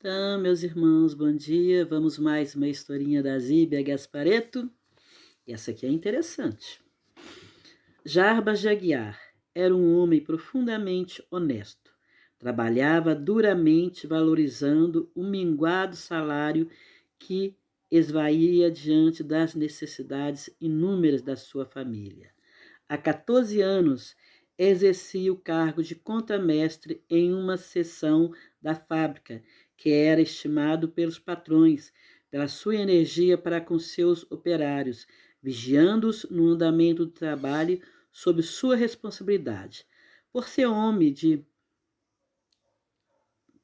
Então, meus irmãos, bom dia. Vamos mais uma historinha da Zíbia Gasparetto. E essa aqui é interessante. Jarbas de Aguiar era um homem profundamente honesto. Trabalhava duramente, valorizando o minguado salário que esvaía diante das necessidades inúmeras da sua família. Há 14 anos, exercia o cargo de contamestre em uma seção da fábrica, que era estimado pelos patrões pela sua energia para com seus operários, vigiando-os no andamento do trabalho sob sua responsabilidade. Por ser homem de,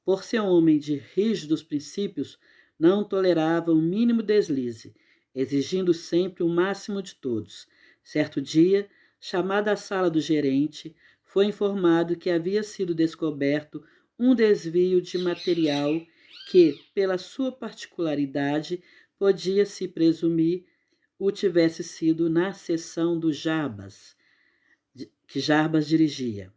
por ser homem de rígidos princípios, não tolerava o mínimo deslize, exigindo sempre o máximo de todos. Certo dia, chamado à sala do gerente, foi informado que havia sido descoberto um desvio de material que, pela sua particularidade, podia-se presumir o tivesse sido na seção do Jarbas, que Jarbas dirigia.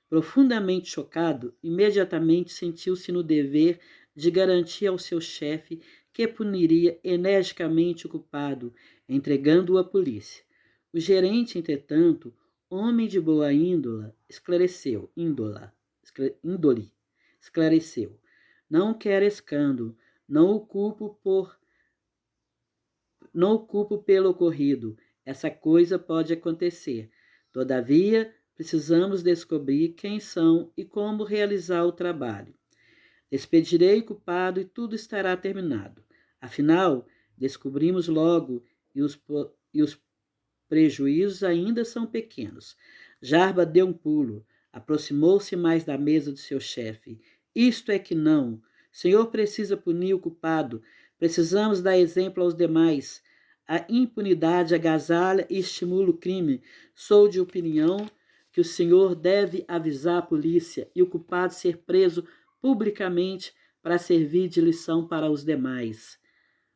Profundamente chocado, imediatamente sentiu-se no dever de garantir ao seu chefe que puniria energicamente o culpado, entregando-o à polícia. O gerente, entretanto, homem de boa índole, esclareceu. Não quero escândalo, não o culpo pelo ocorrido. Essa coisa pode acontecer. Todavia, precisamos descobrir quem são e como realizar o trabalho. Despedirei o culpado e tudo estará terminado. Afinal, descobrimos logo e os prejuízos ainda são pequenos. Jarba deu um pulo, aproximou-se mais da mesa do seu chefe. Isto é que não. O senhor precisa punir o culpado. Precisamos dar exemplo aos demais. A impunidade agasalha e estimula o crime. Sou de opinião que o senhor deve avisar a polícia e o culpado ser preso publicamente para servir de lição para os demais.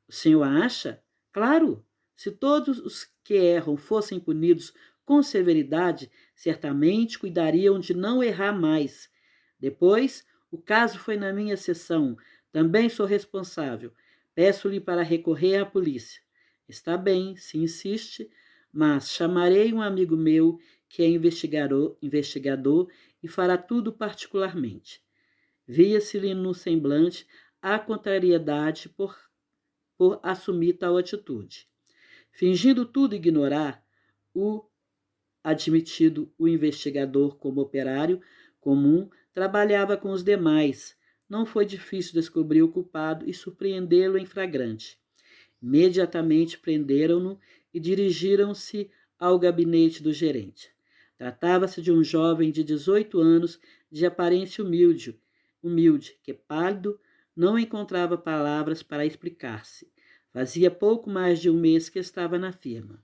O senhor acha? Claro! Se todos os que erram fossem punidos com severidade, certamente cuidariam de não errar mais. Depois, o caso foi na minha seção. Também sou responsável. Peço-lhe para recorrer à polícia. Está bem, se insiste, mas chamarei um amigo meu que é investigador e fará tudo particularmente. Via-se-lhe no semblante a contrariedade por assumir tal atitude. Fingindo tudo ignorar, o o investigador como operário comum trabalhava com os demais. Não foi difícil descobrir o culpado e surpreendê-lo em flagrante. Imediatamente prenderam-no e dirigiram-se ao gabinete do gerente. Tratava-se de um jovem de 18 anos, de aparência humilde, que pálido não encontrava palavras para explicar-se. Fazia pouco mais de um mês que estava na firma.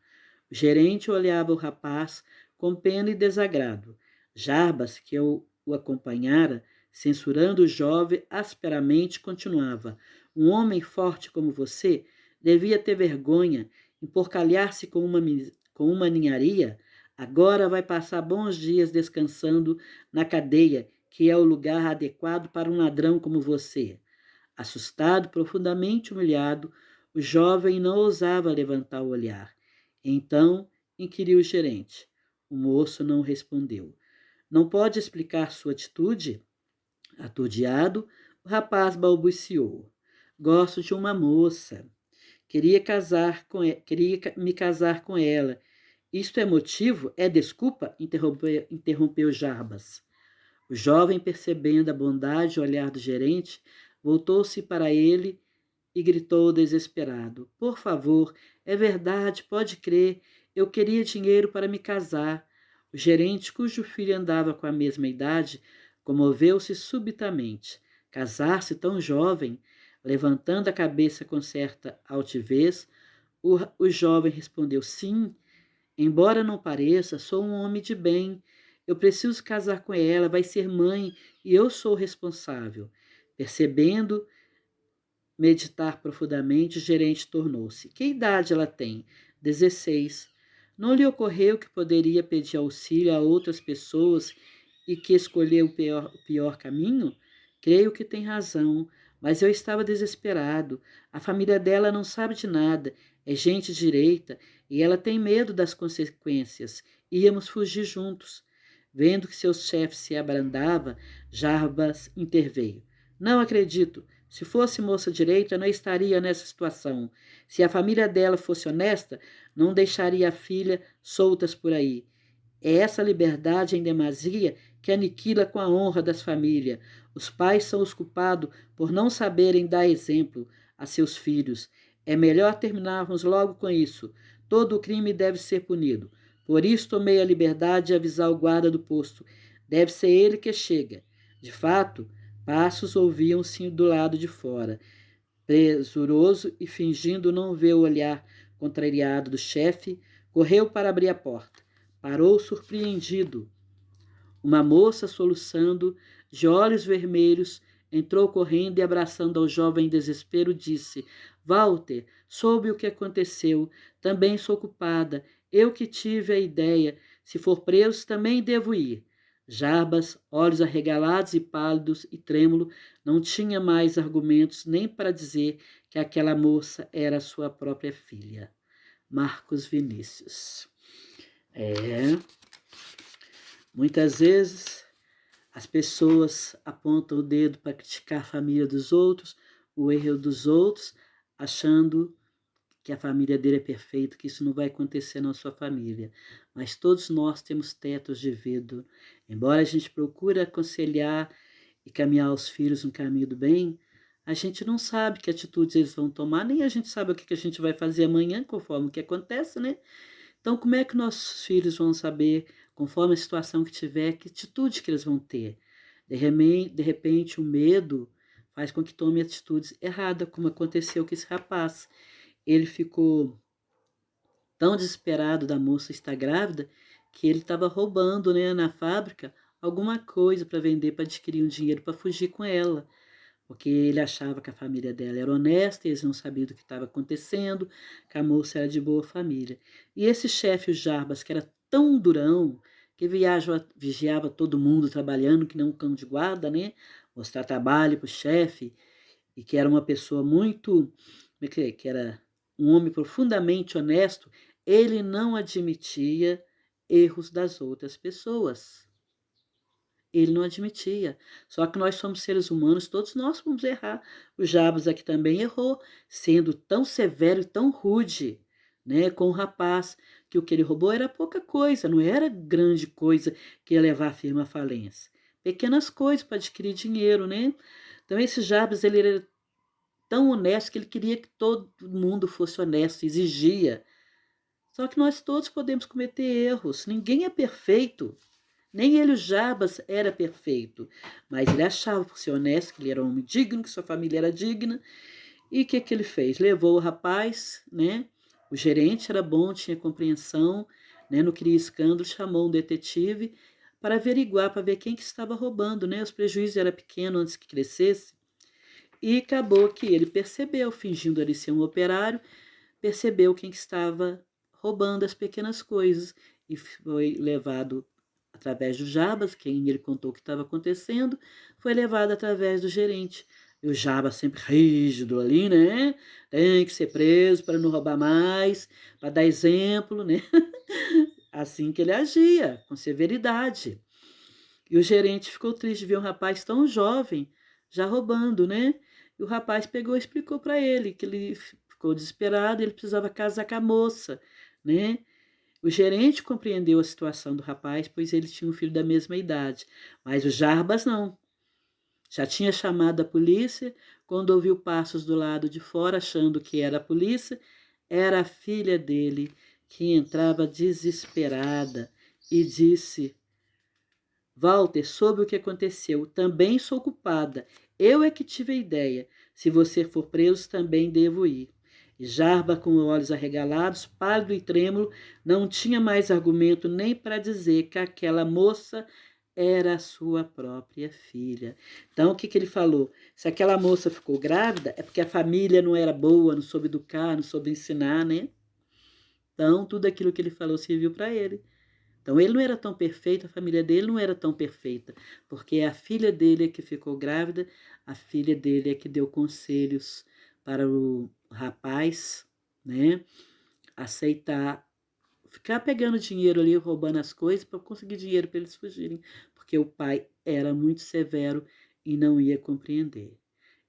O gerente olhava o rapaz com pena e desagrado. Jarbas, que o acompanhara, censurando o jovem asperamente, continuava: um homem forte como você devia ter vergonha em porcalhar-se com uma ninharia. Agora vai passar bons dias descansando na cadeia, que é o lugar adequado para um ladrão como você. Assustado, profundamente humilhado, o jovem não ousava levantar o olhar. Então, inquiriu o gerente. O moço não respondeu. Não pode explicar sua atitude? Atordoado, o rapaz balbuciou. Gosto de uma moça. Queria me casar com ela. Isto é motivo? É desculpa? Interrompeu Jarbas. O jovem, percebendo a bondade e o olhar do gerente, voltou-se para ele e gritou desesperado: por favor, é verdade, pode crer, eu queria dinheiro para me casar. O gerente, cujo filho andava com a mesma idade, comoveu-se subitamente. Casar-se tão jovem? Levantando a cabeça com certa altivez, o jovem respondeu: sim, embora não pareça, sou um homem de bem. Eu preciso casar com ela, vai ser mãe e eu sou o responsável. Percebendo meditar profundamente, o gerente tornou-se. Que idade ela tem? 16. Não lhe ocorreu que poderia pedir auxílio a outras pessoas e que escolheu o pior caminho? Creio que tem razão, Mas eu estava desesperado. A família dela não sabe de nada, é gente direita e ela tem medo das consequências. Íamos fugir juntos. Vendo que seu chefe se abrandava, Jarbas interveio. Não acredito. Se fosse moça direita, não estaria nessa situação. Se a família dela fosse honesta, não deixaria a filha soltas por aí. É essa liberdade em demasia que aniquila com a honra das famílias. Os pais são os culpados por não saberem dar exemplo a seus filhos. É melhor terminarmos logo com isso. Todo crime deve ser punido. Por isso tomei a liberdade de avisar o guarda do posto. Deve ser ele que chega. De fato, passos ouviam-se do lado de fora. Presuroso e fingindo não ver o olhar contrariado do chefe, correu para abrir a porta. Parou surpreendido. Uma moça soluçando, de olhos vermelhos, entrou correndo e abraçando ao jovem em desespero, disse: Walter, soube o que aconteceu. Também sou culpada. Eu que tive a ideia. Se for preso, também devo ir. Jarbas, olhos arregalados e pálidos e trêmulo, não tinha mais argumentos nem para dizer que aquela moça era sua própria filha. Marcos Vinícius. Muitas vezes as pessoas apontam o dedo para criticar a família dos outros, o erro dos outros, achando que a família dele é perfeita, que isso não vai acontecer na sua família. Mas todos nós temos tetos de vidro. Embora a gente procure aconselhar e caminhar os filhos no caminho do bem, a gente não sabe que atitudes eles vão tomar, nem a gente sabe o que a gente vai fazer amanhã, conforme o que acontece, né? Então, como é que nossos filhos vão saber, conforme a situação que tiver, que atitude que eles vão ter? De repente, o medo faz com que tome atitudes erradas, como aconteceu com esse rapaz. Ele ficou tão desesperado da moça estar grávida que ele estava roubando, né, na fábrica alguma coisa para vender, para adquirir um dinheiro para fugir com ela. Porque ele achava que a família dela era honesta, eles não sabiam do que estava acontecendo, que a moça era de boa família. E esse chefe, o Jarbas, que era tão durão, que vigiava todo mundo trabalhando, que nem um cão de guarda, né? Mostrar trabalho para o chefe, e que era uma pessoa muito, que era um homem profundamente honesto, ele não admitia erros das outras pessoas. Ele não admitia. Só que nós somos seres humanos, todos nós vamos errar. O Jabas aqui também errou, sendo tão severo e tão rude, né, com o rapaz, que o que ele roubou era pouca coisa, não era grande coisa que ia levar a firma à falência. Pequenas coisas para adquirir dinheiro, né? Então esse Jabas, ele era tão honesto que ele queria que todo mundo fosse honesto, exigia. Só que nós todos podemos cometer erros, ninguém é perfeito. Nem ele, o Jabas, era perfeito, mas ele achava, por ser honesto, que ele era um homem digno, que sua família era digna. E o que ele fez? Levou o rapaz, né? O gerente era bom, tinha compreensão, né? Não queria escândalo, chamou um detetive para averiguar, para ver quem que estava roubando, né? Os prejuízos eram pequenos antes que crescesse. E acabou que ele percebeu, fingindo ali ser um operário, percebeu quem que estava roubando as pequenas coisas e foi levado através do Jabas, quem ele contou o que estava acontecendo, foi levado através do gerente. E o Jabas sempre rígido ali, né? Tem que ser preso para não roubar mais, para dar exemplo, né? Assim que ele agia, com severidade. E o gerente ficou triste de ver um rapaz tão jovem já roubando, né? E o rapaz pegou e explicou para ele que ele ficou desesperado, ele precisava casar com a moça, né? O gerente compreendeu a situação do rapaz, pois ele tinha um filho da mesma idade, mas o Jarbas não. Já tinha chamado a polícia, quando ouviu passos do lado de fora, achando que era a polícia, era a filha dele, que entrava desesperada e disse: Walter, soube o que aconteceu. Também sou culpada. Eu é que tive a ideia. Se você for preso, também devo ir. E Jarba, com os olhos arregalados, pálido e trêmulo, não tinha mais argumento nem para dizer que aquela moça era a sua própria filha. Então, o que ele falou? Se aquela moça ficou grávida, é porque a família não era boa, não soube educar, não soube ensinar, né? Então, tudo aquilo que ele falou serviu para ele. Então, ele não era tão perfeito, a família dele não era tão perfeita, porque a filha dele que ficou grávida, a filha dele é que deu conselhos para o rapaz, né, aceitar, ficar pegando dinheiro ali, roubando as coisas para conseguir dinheiro para eles fugirem, porque o pai era muito severo e não ia compreender.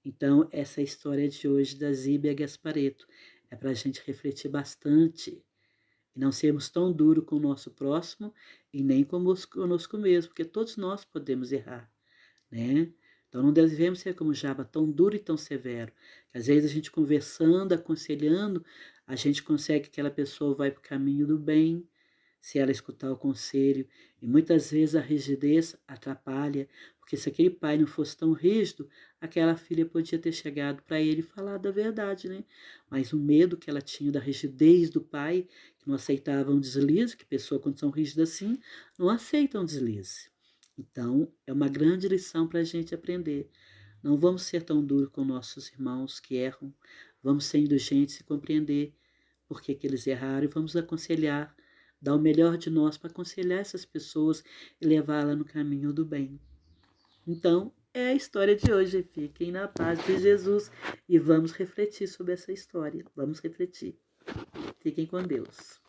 Então, essa é a história de hoje da Zíbia Gaspareto. É para a gente refletir bastante e não sermos tão duros com o nosso próximo e nem conosco mesmo, porque todos nós podemos errar, né? Então não devemos ser como Jaba, tão duro e tão severo. Às vezes a gente conversando, aconselhando, a gente consegue que aquela pessoa vai para o caminho do bem, se ela escutar o conselho. E muitas vezes a rigidez atrapalha, porque se aquele pai não fosse tão rígido, aquela filha podia ter chegado para ele e falado a verdade, né? Mas o medo que ela tinha da rigidez do pai, que não aceitava um deslize, que pessoa quando são rígidas assim, não aceitam um deslize. Então, é uma grande lição para a gente aprender. Não vamos ser tão duros com nossos irmãos que erram, vamos ser indulgentes e compreender por que eles erraram e vamos aconselhar, dar o melhor de nós para aconselhar essas pessoas e levá-las no caminho do bem. Então, é a história de hoje. Fiquem na paz de Jesus e vamos refletir sobre essa história. Vamos refletir. Fiquem com Deus.